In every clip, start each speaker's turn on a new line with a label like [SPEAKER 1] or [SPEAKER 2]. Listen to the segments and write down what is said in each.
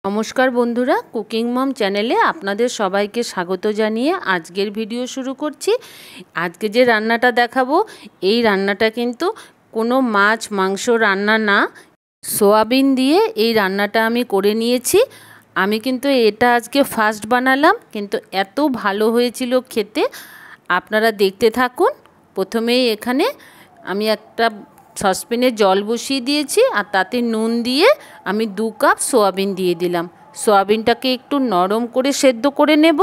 [SPEAKER 1] নমস্কার বন্ধুরা, কুকিং মম চ্যানেলে আপনাদের সবাইকে স্বাগত জানিয়ে আজকের ভিডিও শুরু করছি। আজকে যে রান্নাটা দেখাবো, এই রান্নাটা কিন্তু কোনো মাছ মাংস রান্না না, সোয়াবিন দিয়ে এই রান্নাটা আমি করে নিয়েছি। আমি কিন্তু এটা আজকে ফার্স্ট বানালাম, কিন্তু এত ভালো হয়েছিল খেতে। আপনারা দেখতে থাকুন। প্রথমেই এখানে আমি একটা সসপ্যানে জল বসিয়ে দিয়েছি, আর তাতে নুন দিয়ে আমি 2 কাপ সোয়াবিন দিয়ে দিলাম। সোয়াবিনটাকে একটু নরম করে সেদ্ধ করে নেব।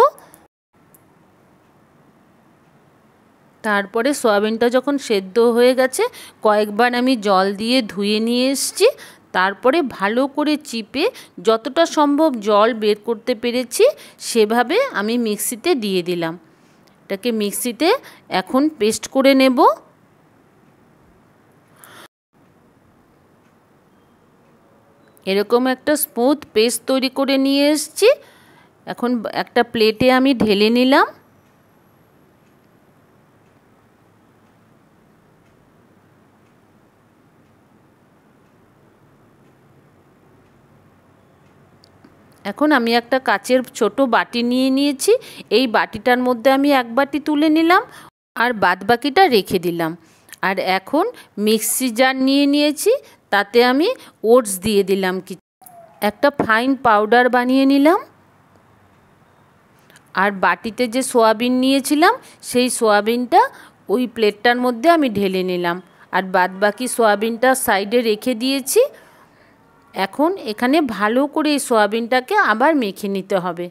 [SPEAKER 1] তারপরে সোয়াবিনটা যখন সেদ্ধ হয়ে গেছে, কয়েকবার আমি জল দিয়ে ধুয়ে নিয়ে এসেছি। তারপরে ভালো করে চিপে যতটা সম্ভব জল বের করতে পেরেছি সেভাবে আমি মিক্সিতে দিয়ে দিলাম। এটাকে মিক্সিতে এখন পেস্ট করে নেব। এরকম একটা স্মুথ পেস্ট তৈরি করে নিয়ে এসেছি। এখন একটা প্লেটে আমি ঢেলে নিলাম। এখন আমি একটা কাচের ছোট বাটি নিয়ে নিয়েছি। এই বাটিটার মধ্যে আমি 1 বাটি তুলে নিলাম, আর বাদবাকিটা রেখে দিলাম। আর এখন মিক্সি জার নিয়ে নিয়েছি, তাতে আমি ওটস দিয়ে দিলাম। একটা ফাইন পাউডার বানিয়ে নিলাম। আর বাটিতে যে সোয়াবিন নিয়েছিলাম, সেই সোয়াবিনটা ওই প্লেটটার মধ্যে আমি ঢেলে নিলাম, আর বাদবাকি সোয়াবিনটা সাইডে রেখে দিয়েছি। এখন এখানে ভালো করে এই সোয়াবিনটাকে আবার মেখে নিতে হবে।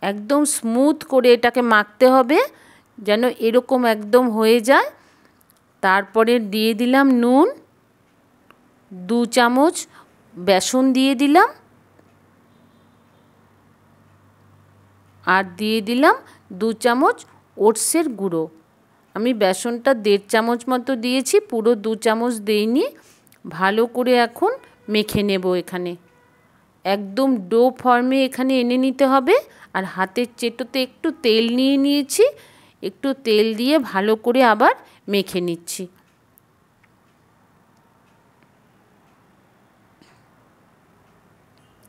[SPEAKER 1] একদম স্মুথ করে এটাকে মাখতে হবে, যেন এরকম একদম হয়ে যায়। তারপরে দিয়ে দিলাম নুন, 2 চামচ বেসন দিয়ে দিলাম, আর দিয়ে দিলাম 2 চামচ ওটসের গুঁড়ো। আমি বেসনটা 1.5 চামচ মতো দিয়েছি, পুরো 2 চামচ দিইনি। ভালো করে এখন মেখে নেব। এখানে একদম ডো ফর্মে এখানে এনে নিতে হবে। আর হাতের চেটোতে একটু তেল নিয়ে নিয়েছি, একটু তেল দিয়ে ভালো করে আবার মেখে নিচ্ছি।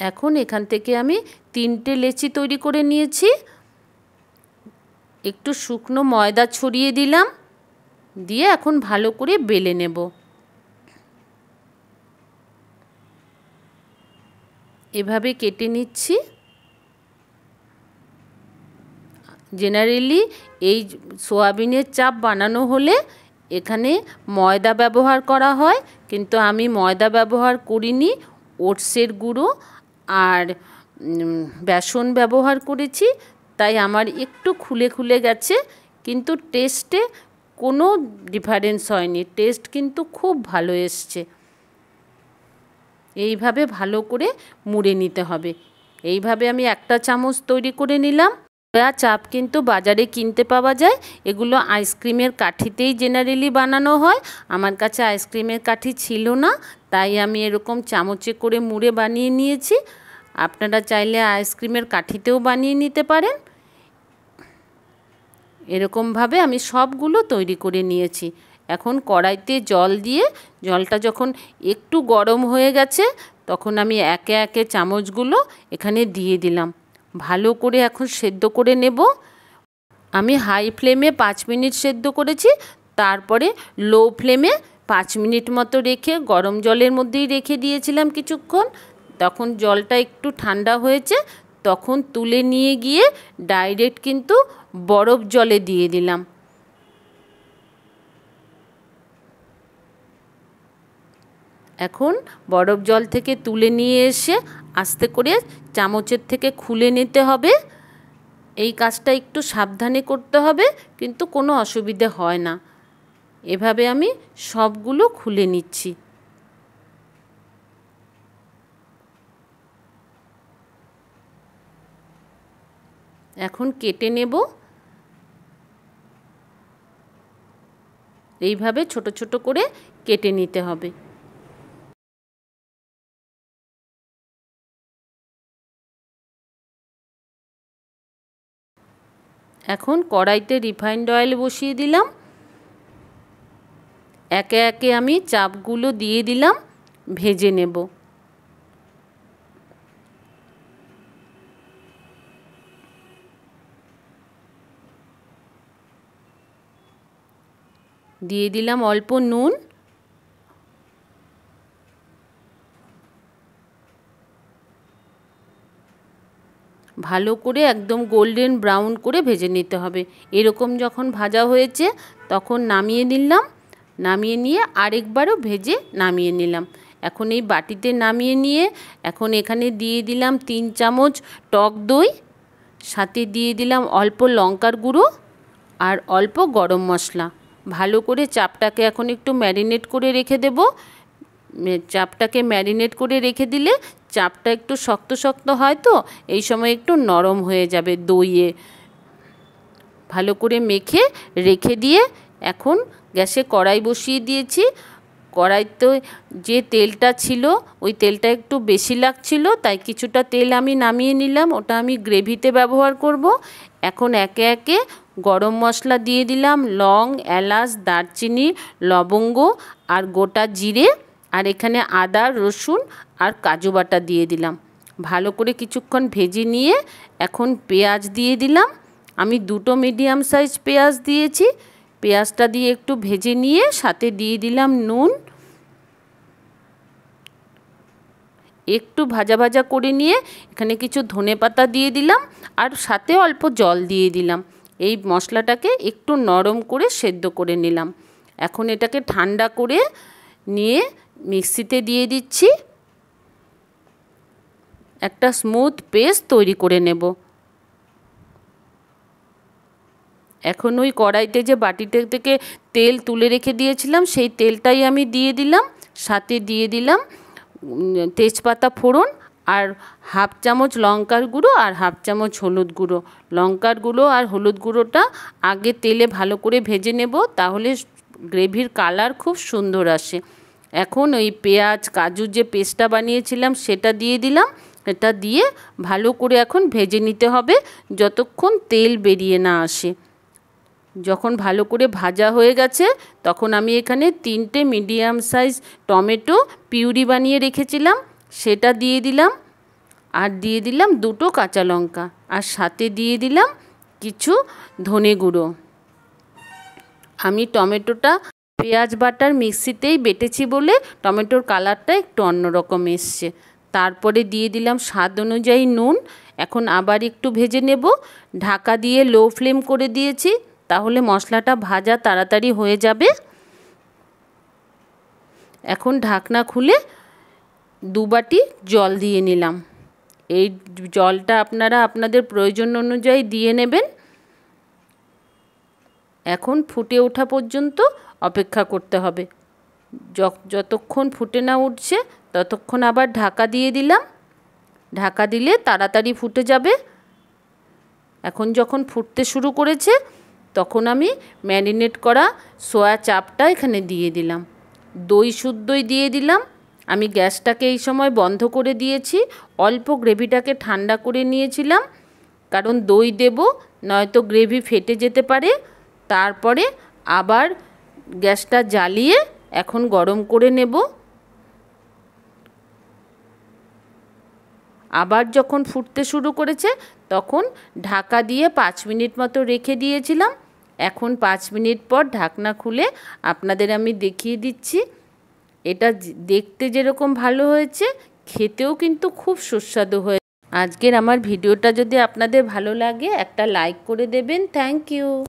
[SPEAKER 1] এখন এখান থেকে আমি 3টে লেচি তৈরি করে নিয়েছি। একটু শুকনো ময়দা ছড়িয়ে দিলাম, দিয়ে এখন ভালো করে বেলে নেব। এভাবে কেটে নিচ্ছি। জেনারেলি এই সোয়াবিনের চাপ বানানো হলে এখানে ময়দা ব্যবহার করা হয়, কিন্তু আমি ময়দা ব্যবহার করিনি। ওটসের গুঁড়ো আর বেসন ব্যবহার করেছি, তাই আমার একটু খুলে খুলে গেছে, কিন্তু টেস্টে কোনো ডিফারেন্স হয়নি। টেস্ট কিন্তু খুব ভালো এসছে। এইভাবে ভালো করে মুড়ে নিতে হবে। এইভাবে আমি 1 চামচ তৈরি করে নিলাম। চাপ কিন্তু বাজারে কিনতে পাওয়া যায়। এগুলো আইসক্রিমের কাঠিতেই জেনারেলি বানানো হয়। আমার কাছে আইসক্রিমের কাঠি ছিল না, তাই আমি এরকম চামচে করে মুড়ে বানিয়ে নিয়েছি। আপনারা চাইলে আইসক্রিমের কাঠিতেও বানিয়ে নিতে পারেন। এরকমভাবে আমি সবগুলো তৈরি করে নিয়েছি। এখন কড়াইতে জল দিয়ে, জলটা যখন একটু গরম হয়ে গেছে, তখন আমি একে একে চামচগুলো এখানে দিয়ে দিলাম। ভালো করে এখন সেদ্ধ করে নেব। আমি হাই ফ্লেমে 5 মিনিট সেদ্ধ করেছি, তারপরে লো ফ্লেমে 5 মিনিট মতো রেখে গরম জলের মধ্যেই রেখে দিয়েছিলাম কিছুক্ষণ। তখন জলটা একটু ঠান্ডা হয়েছে, তখন তুলে নিয়ে গিয়ে ডাইরেক্ট কিন্তু বরফ জলে দিয়ে দিলাম। এখন বরফ জল থেকে তুলে নিয়ে এসে আস্তে করে চামচের থেকে খুলে নিতে হবে। এই কাজটা একটু সাবধানে করতে হবে, কিন্তু কোনো অসুবিধে হয় না। এভাবে আমি সবগুলো খুলে নিচ্ছি। এখন কেটে নেব। এইভাবে ছোট ছোট করে কেটে নিতে হবে। এখন কড়াইতে রিফাইন্ড অয়েল বসিয়ে দিলাম। একে একে আমি চাপগুলো দিয়ে দিলাম, ভেজে নেব। দিয়ে দিলাম অল্প নুন, ভালো করে একদম গোল্ডেন ব্রাউন করে ভেজে নিতে হবে। এরকম যখন ভাজা হয়েছে তখন নামিয়ে নিলাম, নামিয়ে নিয়ে আরেকবারও ভেজে নামিয়ে নিলাম। এখন এই বাটিতে নামিয়ে নিয়ে এখন এখানে দিয়ে দিলাম 3 চামচ টক দই, সাথে দিয়ে দিলাম অল্প লঙ্কার গুঁড়ো আর অল্প গরম মশলা। ভালো করে চাপটাকে এখন একটু ম্যারিনেট করে রেখে দেব। চাপটাকে ম্যারিনেট করে রেখে দিলে চাপটা একটু শক্ত শক্ত হয়, তো এই সময় একটু নরম হয়ে যাবে দইয়ে। ভালো করে মেখে রেখে দিয়ে এখন গ্যাসে কড়াই বসিয়ে দিয়েছি। কড়াইতে যে তেলটা ছিল ওই তেলটা একটু বেশি লাগছিল, তাই কিছুটা তেল আমি নামিয়ে নিলাম, ওটা আমি গ্রেভিতে ব্যবহার করব। এখন একে একে গরম মশলা দিয়ে দিলাম, লং, এলাচ, দারচিনি, লবঙ্গ আর গোটা জিরে, আর এখানে আদা, রসুন আর কাজু বাটা দিয়ে দিলাম। ভালো করে কিছুক্ষণ ভেজে নিয়ে এখন পেঁয়াজ দিয়ে দিলাম। আমি 2টো মিডিয়াম সাইজ পেঁয়াজ দিয়েছি। পেঁয়াজটা দিয়ে একটু ভেজে নিয়ে সাথে দিয়ে দিলাম নুন, একটু ভাজা ভাজা করে নিয়ে এখানে কিছু ধনেপাতা দিয়ে দিলাম আর সাথে অল্প জল দিয়ে দিলাম। এই মশলাটাকে একটু নরম করে সেদ্ধ করে নিলাম। এখন এটাকে ঠান্ডা করে নিয়ে মিক্সিতে দিয়ে দিচ্ছি, একটা স্মুথ পেস্ট তৈরি করে নেব। এখন ওই কড়াইতে যে বাটিতে থেকে তেল তুলে রেখে দিয়েছিলাম সেই তেলটাই আমি দিয়ে দিলাম, সাথে দিয়ে দিলাম তেজপাতা ফোড়ন আর 1/2 চামচ লঙ্কার গুঁড়ো আর 1/2 চামচ হলুদ গুঁড়ো। লঙ্কার গুঁড়ো আর হলুদ গুঁড়োটা আগে তেলে ভালো করে ভেজে নেব, তাহলে গ্রেভির কালার খুব সুন্দর আসে। এখন ওই পেঁয়াজ কাজুর যে পেস্টটা বানিয়েছিলাম সেটা দিয়ে দিলাম। এটা দিয়ে ভালো করে এখন ভেজে নিতে হবে যতক্ষণ তেল বেরিয়ে না আসে। যখন ভালো করে ভাজা হয়ে গেছে তখন আমি এখানে 3টে মিডিয়াম সাইজ টমেটো পিউরি বানিয়ে রেখেছিলাম সেটা দিয়ে দিলাম, আর দিয়ে দিলাম 2টো কাঁচা লঙ্কা, আর সাথে দিয়ে দিলাম কিছু ধনে গুঁড়ো। আমি টমেটোটা পেঁয়াজ বাটার মিক্সিতেই বেটেছি বলে টমেটোর কালারটা একটু অন্যরকম এসছে। তারপরে দিয়ে দিলাম স্বাদ অনুযায়ী নুন। এখন আবার একটু ভেজে নেব। ঢাকা দিয়ে লো ফ্লেম করে দিয়েছি, তাহলে মশলাটা ভাজা তাড়াতাড়ি হয়ে যাবে। এখন ঢাকনা খুলে 2 বাটি জল দিয়ে নিলাম। এই জলটা আপনারা আপনাদের প্রয়োজন অনুযায়ী দিয়ে নেবেন। এখন ফুটে ওঠা পর্যন্ত অপেক্ষা করতে হবে। যতক্ষণ ফুটে না উঠছে ততক্ষণ আবার ঢাকা দিয়ে দিলাম। ঢাকা দিলে তাড়াতাড়ি ফুটে যাবে। এখন যখন ফুটতে শুরু করেছে তখন আমি ম্যারিনেট করা সয়া চাপটা এখানে দিয়ে দিলাম, দই শুদ্ধই দিয়ে দিলাম। আমি গ্যাসটাকে এই সময় বন্ধ করে দিয়েছি, অল্প গ্রেভিটাকে ঠান্ডা করে নিয়েছিলাম, কারণ দই দেব নয়তো গ্রেভি ফেটে যেতে পারে। তারপরে আবার গ্যাসটা জ্বালিয়ে এখন গরম করে নেব। আবার যখন ফুটতে শুরু করেছে তখন ঢাকা দিয়ে 5 মিনিট মতো রেখে দিয়েছিলাম। এখন 5 মিনিট পর ঢাকনা খুলে আপনাদের আমি দেখিয়ে দিচ্ছি। এটা দেখতে যেরকম ভালো হয়েছে খেতেও কিন্তু খুব সুস্বাদু হয়েছে। আজকের আমার ভিডিওটা যদি আপনাদের ভালো লাগে একটা লাইক করে দেবেন। Thank you.